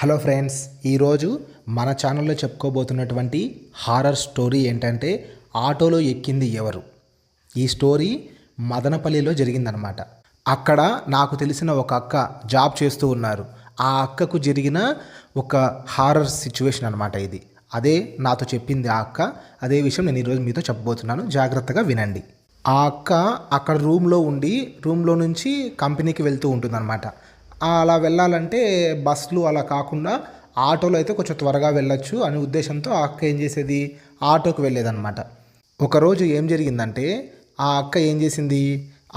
Hello friends, ఈరోజు మన ఛానల్లో చెప్పుకోబోతున్నటువంటి హారర్ స్టోరీ ఏంటంటే ఆటోలో ఎక్కింది ఎవరు. ఈ స్టోరీ మదనపల్లిలో జరిగిందనమాట. అక్కడ నాకు తెలిసిన ఒక అక్క జాబ్ చేస్తూ ఉన్నారు. ఆ అక్కకు జరిగిన ఒక హారర్ సిచ్యువేషన్ అనమాట ఇది. అదే నాతో చెప్పింది ఆ అక్క. అదే విషయం నేను ఈరోజు మీతో చెప్పబోతున్నాను, జాగ్రత్తగా వినండి. ఆ అక్క అక్కడ రూమ్లో నుంచి కంపెనీకి వెళ్తూ ఉంటుందన్నమాట. అలా వెళ్ళాలంటే బస్సులు అలా కాకుండా ఆటోలో అయితే కొంచెం త్వరగా వెళ్ళొచ్చు అనే ఉద్దేశంతో ఆ అక్క ఏం చేసేది, ఆటోకి వెళ్ళేదన్నమాట. ఒకరోజు ఏం జరిగిందంటే ఆ అక్క ఏం చేసింది,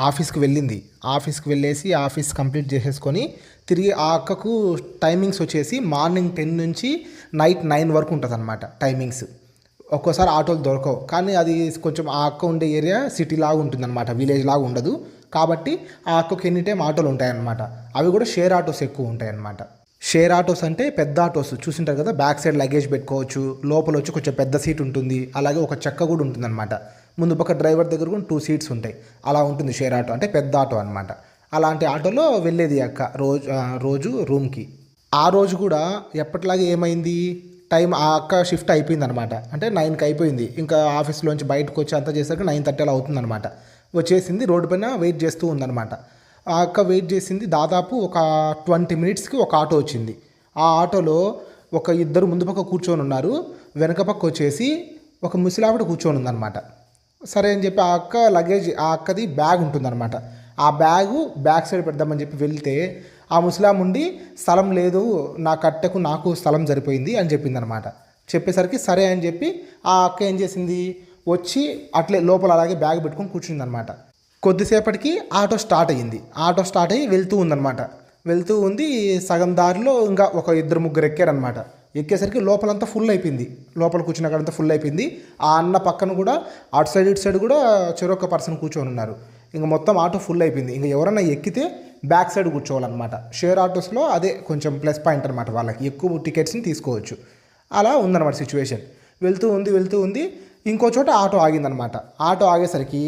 ఆఫీస్కి వెళ్ళింది. ఆఫీస్కి వెళ్ళేసి ఆఫీస్ కంప్లీట్ చేసేసుకొని తిరిగి ఆ అక్కకు టైమింగ్స్ వచ్చేసి మార్నింగ్ 10 నుంచి నైట్ 9 వరకు ఉంటుంది అన్నమాట టైమింగ్స్. ఒక్కోసారి ఆటోలు దొరకవు, కానీ అది కొంచెం ఆ అక్క ఉండే ఏరియా సిటీ లాగా ఉంటుందన్నమాట, విలేజ్ లాగా ఉండదు. కాబట్టి ఆ అక్కకి ఎనీ టైం ఆటోలు ఉంటాయన్నమాట. అవి కూడా షేర్ ఆటోస్ ఎక్కువ ఉంటాయన్నమాట. షేర్ ఆటోస్ అంటే పెద్ద ఆటోస్ చూసింటారు కదా, బ్యాక్ సైడ్ లగేజ్ పెట్టుకోవచ్చు, లోపల వచ్చి కొంచెం పెద్ద సీట్ ఉంటుంది, అలాగే ఒక చెక్క కూడా ఉంటుందన్నమాట. ముందు పక్క డ్రైవర్ దగ్గర కూడా 2 సీట్స్ ఉంటాయి. అలా ఉంటుంది షేర్ ఆటో అంటే పెద్ద ఆటో అనమాట. అలాంటి ఆటోలో వెళ్ళేది అక్క రోజు రూమ్కి. ఆ రోజు కూడా ఎప్పటిలాగే ఏమైంది, టైం ఆ అక్క షిఫ్ట్ అయిపోయింది అనమాట. అంటే 9కి అయిపోయింది. ఇంకా ఆఫీస్లోంచి బయటకు వచ్చి అంతా చేసరికి 9:30 అలా అవుతుందన్నమాట. వచ్చేసింది, రోడ్డు పైన వెయిట్ చేస్తూ ఉందన్నమాట. ఆ అక్క వెయిట్ చేసింది. దాదాపు ఒక 20 మినిట్స్కి ఒక ఆటో వచ్చింది. ఆ ఆటోలో ఒక ఇద్దరు ముందు పక్క కూర్చొని ఉన్నారు, వెనక పక్క వచ్చేసి ఒక ముసలావిడ కూర్చొని ఉందన్నమాట. సరే అని చెప్పి ఆ అక్క లగేజ్, ఆ అక్కది బ్యాగ్ ఉంటుందన్నమాట. ఆ బ్యాగు బ్యాక్ సైడ్ పెడదామని చెప్పి వెళ్తే ఆ ముసలాం ఉండి స్థలం లేదు, నా కట్టెకు నాకు స్థలం సరిపోయింది అని చెప్పింది అనమాట. చెప్పేసరికి సరే అని చెప్పి ఆ అక్క ఏం చేసింది, వచ్చి అట్లే లోపల అలాగే బ్యాగ్ పెట్టుకొని కూర్చుంది అనమాట. కొద్దిసేపటికి ఆటో స్టార్ట్ అయ్యింది. ఆటో స్టార్ట్ అయ్యి వెళ్తూ ఉందన్నమాట. వెళ్తూ ఉంది, సగం దారిలో ఇంకా ఒక 2-3 ఎక్కారనమాట. ఎక్కేసరికి లోపలంతా ఫుల్ అయిపోయింది. లోపల కూర్చున్న కాడంతా ఫుల్ అయిపోయింది. ఆ అన్న పక్కన కూడా అటు సైడ్ ఇటు సైడ్ కూడా చెరొక పర్సన్ కూర్చొని ఉన్నారు. ఇంకా మొత్తం ఆటో ఫుల్ అయిపోయింది. ఇంకా ఎవరన్నా ఎక్కితే బ్యాక్ సైడ్ కూర్చోవాలన్నమాట. షేర్ ఆటోస్లో అదే కొంచెం ప్లస్ పాయింట్ అనమాట, వాళ్ళకి ఎక్కువ టికెట్స్ని తీసుకోవచ్చు. అలా ఉందన్నమాట సిచ్యువేషన్. వెళ్తూ ఉంది ఇంకో చోట ఆటో ఆగిందనమాట. ఆటో ఆగేసరికి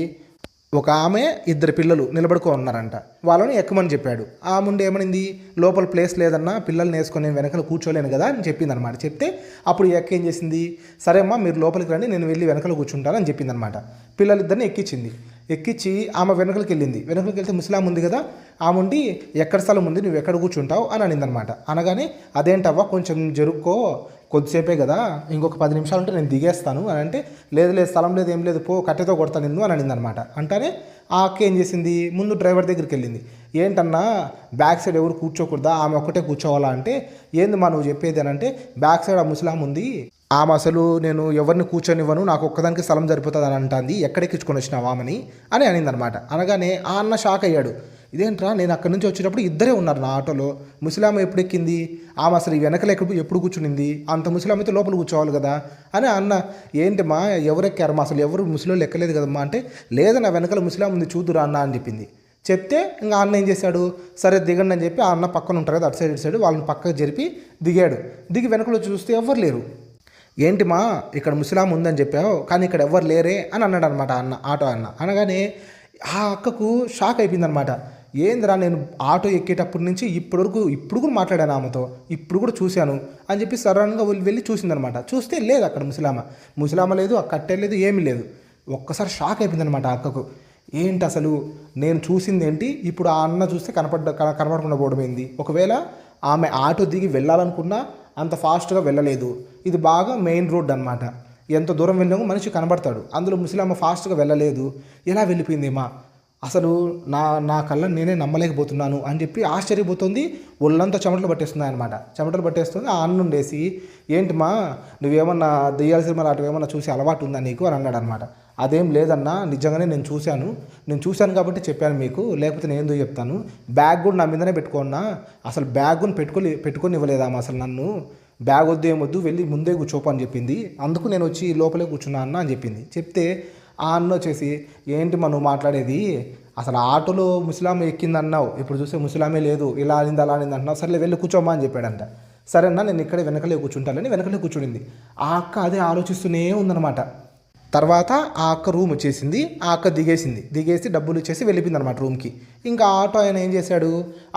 ఒక ఆమె, 2 పిల్లలు నిలబడుకో ఉన్నారంట. వాళ్ళని ఎక్కమని చెప్పాడు. ఆ ముందు ఏమనింది, లోపల ప్లేస్ లేదన్నా, పిల్లల్ని వేసుకొని నేను వెనకాల కూర్చోలేను కదా అని చెప్పింది అనమాట. చెప్తే అప్పుడు ఎక్క ఏం చేసింది, సరే అమ్మా మీరు లోపలికి రండి, నేను వెళ్ళి వెనకాల కూర్చుంటాను అని చెప్పింది అనమాట. పిల్లలిద్దరిని ఎక్కించి ఆమె వెనకలికి వెళ్తే ముసలాం ఉంది కదా, ఆమె ఉండి ఎక్కడ స్థలం ఉంది, నువ్వు ఎక్కడ కూర్చుంటావు అని అనిందనమాట. అనగానే అదేంటవ్వా కొంచెం జరుక్కో, కొద్దిసేపే కదా, ఇంకొక 10 నిమిషాలు ఉంటే నేను దిగేస్తాను అని అంటే, లేదు స్థలం లేదు ఏం లేదు, పో కట్టెతో కొడతాను నిన్ను అని అనిందనమాట. అంటానే ఆ అక్క ఏం చేసింది, ముందు డ్రైవర్ దగ్గరికి వెళ్ళింది. ఏంటన్నా బ్యాక్ సైడ్ ఎవరు కూర్చోకూడదా, ఆమె ఒక్కటే కూర్చోవాలా అంటే, ఏంది మా నువ్వు చెప్పేది అని అంటే, బ్యాక్ సైడ్ ఆ ముసలాం ఉంది, ఆమె అసలు నేను ఎవరిని కూర్చొనివ్వను, నాకు ఒక్కదానికి స్థలం సరిపోతుంది అని అంటుంది, ఎక్కడెక్కించుకొని వచ్చినావు ఆమెని అని అనిందనమాట. అనగానే ఆ అన్న షాక్ అయ్యాడు. ఇదేంట్రా, నేను అక్కడి నుంచి వచ్చేటప్పుడు ఇద్దరే ఉన్నారు నా ఆటోలో, ముసలామ ఎప్పుడు ఎక్కింది, ఆమె అసలు ఈ వెనకలు ఎప్పుడు కూర్చునింది, అంత ముసలామైతే లోపల కూర్చోవాలి కదా అని అన్న. ఏంటమ్మా ఎవరెక్కారమ్మా, అసలు ఎవరు ముసలోళ్ళు ఎక్కలేదు కదమ్మా అంటే, లేదన్నా వెనకల ముసలాం ఉంది చూదురా అన్న అని చెప్పింది. చెప్తే ఇంకా అన్న ఏం చేశాడు, సరే దిగండి అని చెప్పి ఆ అన్న పక్కన ఉంటారు కదా అటు సైడ్ ఇటు సైడ్, వాళ్ళని పక్కకు జరిపి దిగి వెనకలో చూస్తే ఎవ్వరు లేరు. ఏంటిమా ఇక్కడ ముసలాం ఉందని చెప్పావు, కానీ ఇక్కడ ఎవ్వరు లేరే అని అన్నాడు అనమాట ఆటో అన్న. అనగానే ఆ అక్కకు షాక్ అయిపోయిందనమాట. ఏందిరా, నేను ఆటో ఎక్కేటప్పటి నుంచి ఇప్పుడు కూడా మాట్లాడాను ఆమెతో, ఇప్పుడు కూడా చూశాను అని చెప్పి సడన్గా వెళ్ళి చూసిందనమాట. చూస్తే లేదు అక్కడ ముసలామ లేదు, ఆ కట్టె లేదు, ఏమీ లేదు. ఒక్కసారి షాక్ అయిపోయిందనమాట ఆ అక్కకు. ఏంటి అసలు నేను చూసింది ఏంటి, ఇప్పుడు ఆ అన్న చూస్తే కనపడకుండా పోవడం ఏంది. ఒకవేళ ఆమె ఆటో దిగి వెళ్ళాలనుకున్నా అంత ఫాస్ట్గా వెళ్ళలేదు. ఇది బాగా మెయిన్ రోడ్ అనమాట, ఎంత దూరం వెళ్ళామో మనిషి కనబడతాడు. అందులో ముసలామ ఫాస్ట్గా వెళ్ళలేదు, ఎలా వెళ్ళిపోయిందేమా, అసలు నా కళ్ళ నేనే నమ్మలేకపోతున్నాను అని చెప్పి ఆశ్చర్యపోతుంది. ఒళ్ళంతా చెమటలు పట్టేస్తున్నాయి అనమాట. చెమటలు పట్టేస్తుంది. ఆ అన్న ఉండేసి, ఏంటిమా నువ్వేమన్నా దెయ్యాల సినిమాలు అటు ఏమన్నా చూసి అలవాటు ఉందా నీకు అని అన్నాడు అనమాట. అదేం లేదన్నా, నిజంగానే నేను చూశాను కాబట్టి చెప్పాను మీకు, లేకపోతే నేను ఎందుకు చెప్తాను, బ్యాగ్ కూడా నా మీదనే పెట్టుకున్నా, అసలు బ్యాగ్ను పెట్టుకొని ఇవ్వలేదామా అసలు నన్ను, బ్యాగ్ వద్దు ఏమొద్దు వెళ్ళి ముందే కూర్చోపని అని చెప్పింది, అందుకు నేను వచ్చి లోపలే కూర్చున్నా అన్న అని చెప్పింది. చెప్తే ఆ అన్న వచ్చేసి, ఏంటి నువ్వు మాట్లాడేది, అసలు ఆటోలో ముసలామే ఎక్కిందన్నావు, ఇప్పుడు చూస్తే ముసలామే లేదు, ఇలా అనింది అలా అనింది అంటున్నావు, సరేలే వెళ్ళి కూర్చోమ్మా అని చెప్పాడంట. సరే అన్న నేను ఇక్కడే వెనకలే కూర్చుంటానని వెనకలే కూర్చునింది. ఆ అక్క అదే ఆలోచిస్తూనే ఉందన్నమాట. తర్వాత ఆ అక్క రూమ్ వచ్చేసింది, ఆ అక్క దిగేసి డబ్బులు ఇచ్చేసి వెళ్ళిపోయింది అనమాట రూమ్కి. ఇంకా ఆటో ఆయన ఏం చేశాడు,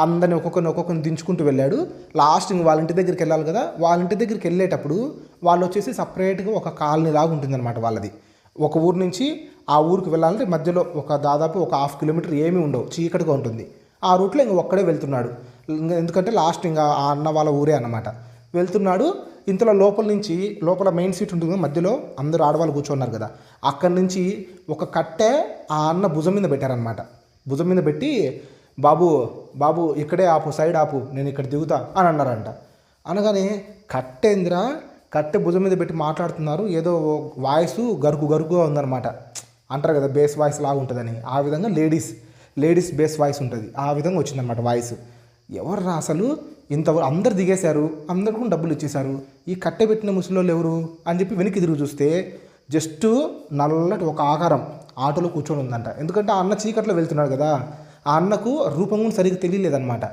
అందరిని ఒక్కొక్కరిని దించుకుంటూ వెళ్ళాడు. లాస్ట్ ఇంక వాళ్ళ ఇంటి దగ్గరికి వెళ్ళాలి కదా, వాళ్ళ ఇంటి దగ్గరికి వెళ్ళేటప్పుడు వాళ్ళు వచ్చేసి సపరేట్గా ఒక కాలనీ లాగా ఉంటుందన్నమాట వాళ్ళది. ఒక ఊరు నుంచి ఆ ఊరికి వెళ్ళాలంటే మధ్యలో దాదాపు ఒక 1/2 కిలోమీటర్ ఏమీ ఉండవు, చీకటిగా ఉంటుంది. ఆ రూట్లో ఇంక ఒక్కడే వెళ్తున్నాడు. ఎందుకంటే లాస్ట్ ఇంకా ఆ అన్న వాళ్ళ ఊరే అన్నమాట. వెళ్తున్నాడు. ఇంతలో లోపల మెయిన్ సీట్ ఉంటుంది, మధ్యలో అందరూ ఆడవాళ్ళు కూర్చున్నారు కదా, అక్కడి నుంచి ఒక కట్టె ఆ అన్న భుజం మీద పెట్టారనమాట. భుజం మీద పెట్టి బాబు బాబు ఇక్కడే ఆపు, సైడ్ ఆపు, నేను ఇక్కడ దిగుతా అని అన్నారంట. అనగానే కట్టె భుజం మీద పెట్టి మాట్లాడుతున్నారు, ఏదో వాయిస్ గరుకుగా ఉందన్నమాట. అంటారు కదా బేస్ వాయిస్ లాగా ఉంటుందని, ఆ విధంగా లేడీస్ బేస్ వాయిస్ ఉంటుంది, ఆ విధంగా వచ్చిందనమాట వాయిస్. ఎవర్రా అసలు, ఇంతవరకు అందరు దిగేశారు, అందరికీ డబ్బులు ఇచ్చేశారు, ఈ కట్టె పెట్టిన ముసలోళ్ళు ఎవరు అని చెప్పి వెనక్కి తిరిగి చూస్తే జస్ట్ నల్లటి ఒక ఆకారం ఆటోలో కూర్చొని ఉందంట. ఎందుకంటే ఆ అన్న చీకట్లో వెళ్తున్నాడు కదా, ఆ అన్నకు రూపం కూడా సరిగ్గా తెలియలేదన్నమాట.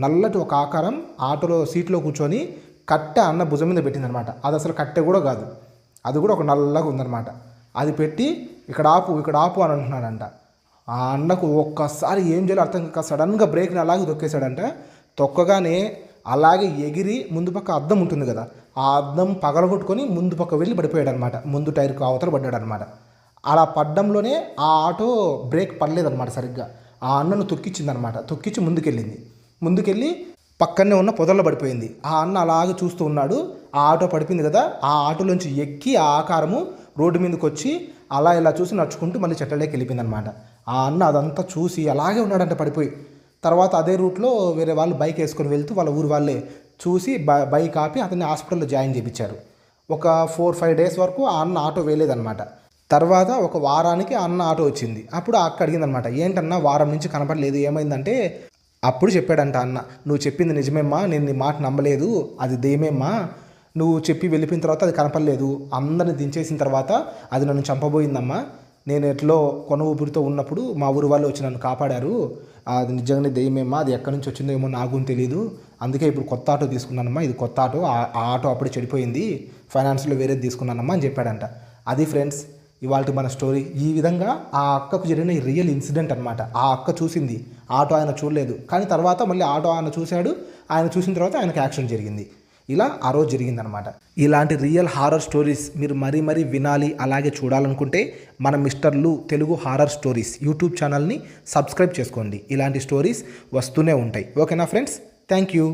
నల్లటి ఒక ఆకారం ఆటోలో సీట్లో కూర్చొని కట్టె అన్న భుజం మీద పెట్టిందనమాట. అది అసలు కట్టె కూడా కాదు, అది కూడా ఒక నల్లగా ఉందన్నమాట. అది పెట్టి ఇక్కడ ఆపు అని అంటున్నాడంట. ఆ అన్నకు ఒక్కసారి ఏం చేయాలో అర్థం కాక సడన్గా బ్రేక్ని అలాగే తొక్కేశాడంట. తొక్కగానే అలాగే ఎగిరి ముందు పక్క అద్దం ఉంటుంది కదా, ఆ అద్దం పగలగొట్టుకొని ముందు పక్క వెళ్ళి పడిపోయాడు అనమాట. ముందు టైర్కి అవతల పడ్డాడు అనమాట. అలా పడ్డంలోనే ఆ ఆటో బ్రేక్ పడలేదన్నమాట సరిగ్గా. ఆ అన్నను తొక్కిచ్చి ముందుకెళ్ళి పక్కనే ఉన్న పొదల్లో పడిపోయింది. ఆ అన్న అలాగే చూస్తూ ఉన్నాడు. ఆ ఆటో పడిపోయింది కదా, ఆ ఆటోలోంచి ఎక్కి ఆ ఆకారము రోడ్డు మీదకి వచ్చి ఇలా చూసి నడుచుకుంటూ మళ్ళీ చెట్లలోకి వెళ్ళిపోయింది అనమాట. ఆ అన్న అదంతా చూసి అలాగే ఉన్నాడంట పడిపోయి. తర్వాత అదే రూట్లో వేరే వాళ్ళు బైక్ వేసుకొని వెళ్తూ వాళ్ళ ఊరు వాళ్ళే చూసి బైక్ ఆపి అతన్ని హాస్పిటల్లో జాయిన్ చేయించారు. ఒక 4-5 డేస్ వరకు ఆ అన్న ఆటో వేయలేదన్నమాట. తర్వాత ఒక వారానికి ఆ అన్న ఆటో వచ్చింది. అప్పుడు ఆ అక్క అడిగిందనమాట, ఏంటన్నా వారం నుంచి కనపడలేదు, ఏమైందంటే అప్పుడు చెప్పాడంట అన్న, నువ్వు చెప్పింది నిజమేమ్మా, నేను నీ మాట నమ్మలేదు, అది దెయ్యమేమ్మా, నువ్వు చెప్పి వెళ్ళిపోయిన తర్వాత అది కనపడలేదు, అందరిని దించేసిన తర్వాత అది నన్ను చంపబోయిందమ్మా, నేను ఎట్లో కొన ఊపిరితో ఉన్నప్పుడు మా ఊరి వాళ్ళు వచ్చి నన్ను కాపాడారు, అది నిజంగానే దెయ్యమేమ్మా, అది ఎక్కడి నుంచి వచ్చిందో ఏమో నాకు తెలియదు, అందుకే ఇప్పుడు కొత్త ఆటో తీసుకున్నానమ్మా, ఇది కొత్త ఆటో, ఆ ఆటో అప్పుడే చెడిపోయింది, ఫైనాన్స్లో వేరేది తీసుకున్నానమ్మా అని చెప్పాడంట. అది ఫ్రెండ్స్ ఇవాళ మన స్టోరీ. ఈ విధంగా ఆ అక్కకు జరిగిన రియల్ ఇన్సిడెంట్ అనమాట. ఆ అక్క చూసింది, ఆటో ఆయన చూడలేదు, కానీ తర్వాత మళ్ళీ ఆటో ఆయన చూశాడు, ఆయన చూసిన తర్వాత ఆయనకు యాక్షన్ జరిగింది. ఇలా ఆ రోజు జరిగిందనమాట. ఇలాంటి రియల్ హారర్ స్టోరీస్ మీరు మరీ వినాలి, అలాగే చూడాలనుకుంటే మన మిస్టర్ లు తెలుగు హారర్ స్టోరీస్ యూట్యూబ్ ఛానల్ని సబ్స్క్రైబ్ చేసుకోండి. ఇలాంటి స్టోరీస్ వస్తూనే ఉంటాయి. ఓకేనా ఫ్రెండ్స్, థ్యాంక్ యూ.